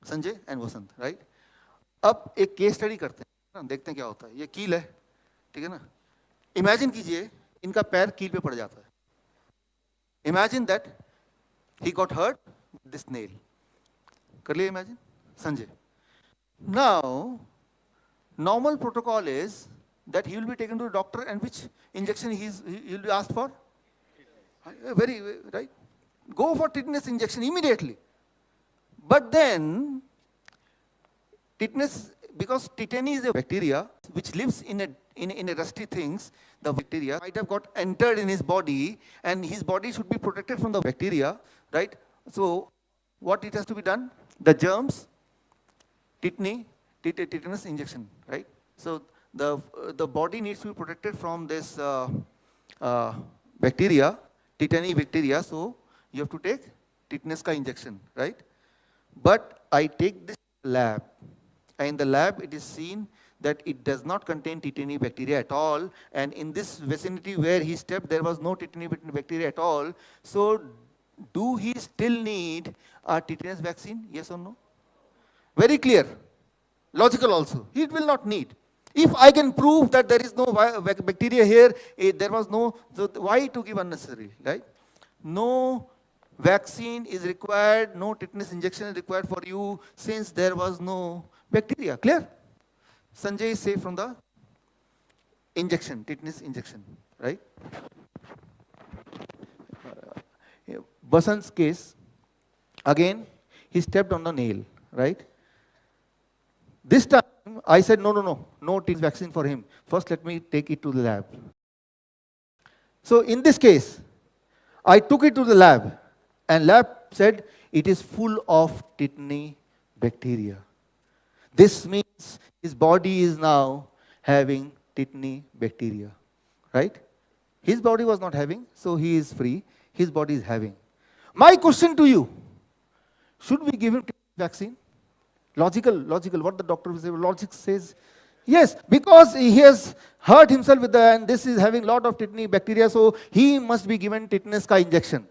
Sanjay and Vasant, right? अब एक case study करते हैं ना, देखते हैं क्या होता है। ये कील है, ठीक है ना? इमेजिन कीजिए इनका पैर कील पे पड़ जाता है। Imagine that he got hurt this nail. कर लिया imagine, Sanjay? Now normal protocol is that he will be taken to the doctor, and which injection he will be asked for? Very right. Go for tetanus injection immediately. But then tetanus, because tetany is a bacteria which lives in a rusty things, the bacteria might have got entered in his body, and his body should be protected from the bacteria, right? So what it has to be done? The germs, tetanus injection, right? So the body needs to be protected from this bacteria, tetany bacteria. So you have to take tetanus ka injection, right? But I take this lab, and in the lab it is seen that it does not contain tetany bacteria at all, and in this vicinity where he stepped there was no tetany bacteria at all. So do he still need a tetanus vaccine? Yes or no? Very clear. Logical also. It will not need. If I can prove that there is no bacteria here, there was no, so why to give unnecessary, right? No vaccine is required, no tetanus injection is required for you since there was no bacteria. Clear? Sanjay is safe from the injection, tetanus injection, right? Basant's case, again, he stepped on the nail, right? This time, I said, no tetanus vaccine for him. First, let me take it to the lab. So in this case, I took it to the lab, and lab said it is full of tetany bacteria. This means his body is now having tetany bacteria, right? His body was not having, so he is free. His body is having. My question to you, should we give him tetanus vaccine? Logical, what the doctor will say, logic says, yes, because he has hurt himself with and this is having lot of tetany bacteria, so he must be given tetanus ka injection,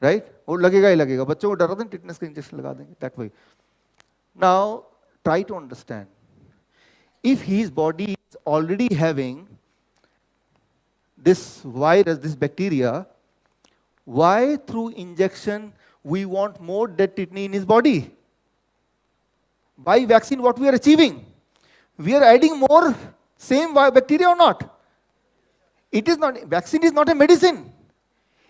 right? वो लगेगा ही लगेगा, बच्चों को डरा दें tetanus का injection लगा देंगे, that way. Now, try to understand. If his body is already having this virus, this bacteria, why through injection we want more dead tetany in his body? By vaccine, what we are achieving? We are adding more same bacteria or not? It is not, vaccine is not a medicine.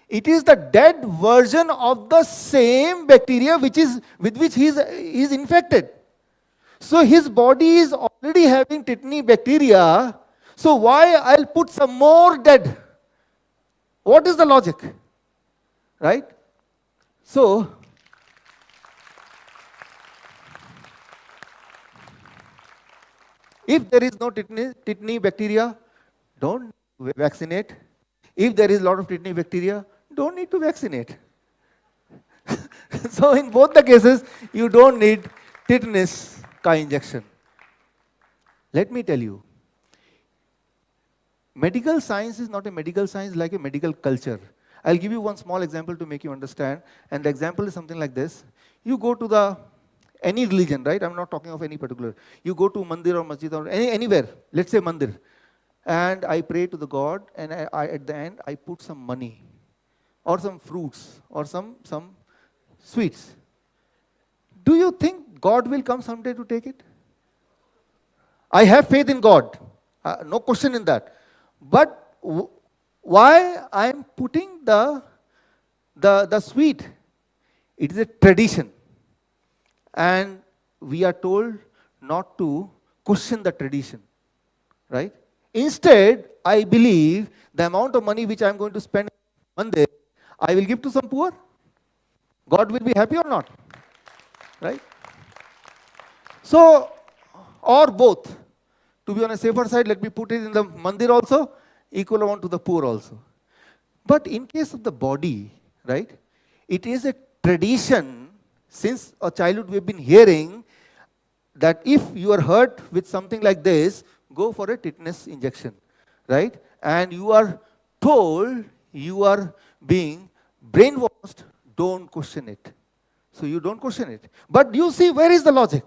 It is the dead version of the same bacteria with which he is infected. So his body is already having tetany bacteria. So why I'll put some more dead? What is the logic? Right? So if there is no tetany bacteria, don't vaccinate. If there is a lot of tetany bacteria, don't need to vaccinate. So in both the cases, you don't need tetanus ka injection. Let me tell you, medical science is not a medical science like a medical culture. I'll give you one small example to make you understand. And the example is something like this. You go to any religion, right? I'm not talking of any particular. You go to mandir or masjid or anywhere, let's say mandir, and I pray to the God, and at the end I put some money or some fruits or some sweets. Do you think God will come someday to take it? I have faith in God, no question in that. But why I am putting the sweet? It is a tradition. And we are told not to question the tradition, right? Instead, I believe the amount of money which I am going to spend one day, I will give to some poor. God will be happy or not, right? So, or both. To be on a safer side, let me put it in the mandir also, equal amount to the poor also. But in case of the body, right, it is a tradition. Since a childhood we have been hearing that if you are hurt with something like this, go for a tetanus injection, right? And you are told you are being brainwashed, don't question it. So you don't question it. But you see, where is the logic,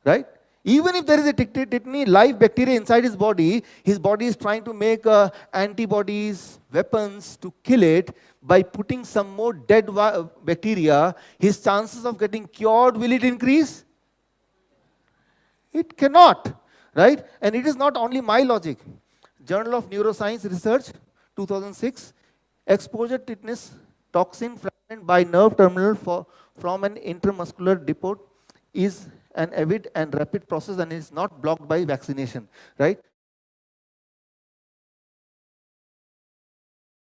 right? Even if there is a tiny live bacteria inside his body is trying to make antibodies, weapons to kill it by putting some more dead bacteria. His chances of getting cured, will it increase? It cannot, right? And it is not only my logic. Journal of Neuroscience Research, 2006, exposure tetanus toxin fragment by nerve terminal from an intramuscular depot is an avid and rapid process and is not blocked by vaccination, right?